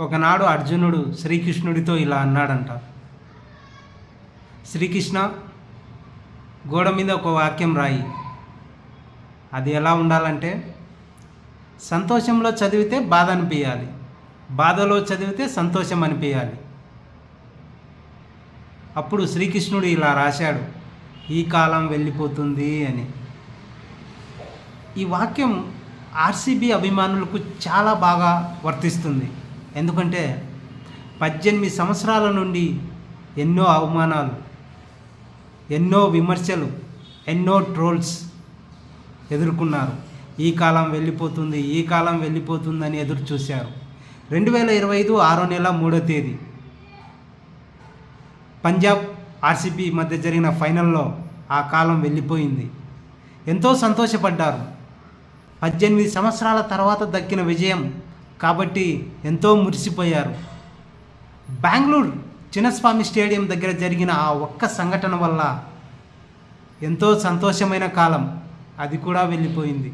ఒకనాడు అర్జునుడు శ్రీకృష్ణుడితో ఇలా అన్నాడంట, శ్రీకృష్ణ, గోడ మీద ఒక వాక్యం రాయి. అది ఎలా ఉండాలంటే, సంతోషంలో చదివితే బాధ అనిపించాలి, బాధలో చదివితే సంతోషం అనిపించాలి. అప్పుడు శ్రీకృష్ణుడు ఇలా రాశాడు, ఈ కాలం వెళ్ళిపోతుంది అని. ఈ వాక్యం ఆర్సీబీ అభిమానులకు చాలా బాగా వర్తిస్తుంది. ఎందుకంటే 18 సంవత్సరాల నుండి ఎన్నో అవమానాలు, ఎన్నో విమర్శలు, ఎన్నో ట్రోల్స్ ఎదుర్కొన్నారు. ఈ కాలం వెళ్ళిపోతుంది, ఈ కాలం వెళ్ళిపోతుంది అని ఎదురు చూశారు. 2025 6వ నెల 3వ తేదీ పంజాబ్ ఆర్సీబీ మధ్య జరిగిన ఫైనల్లో ఆ కాలం వెళ్ళిపోయింది. ఎంతో సంతోషపడ్డారు. 18 సంవత్సరాల తర్వాత దక్కిన విజయం కాబట్టి ఎంతో మురిసిపోయారు. బెంగళూరు చిన్నస్వామి స్టేడియం దగ్గర జరిగిన ఆ ఒక్క సంఘటన వల్ల ఎంతో సంతోషమైన కాలం అది కూడా వెళ్ళిపోయింది.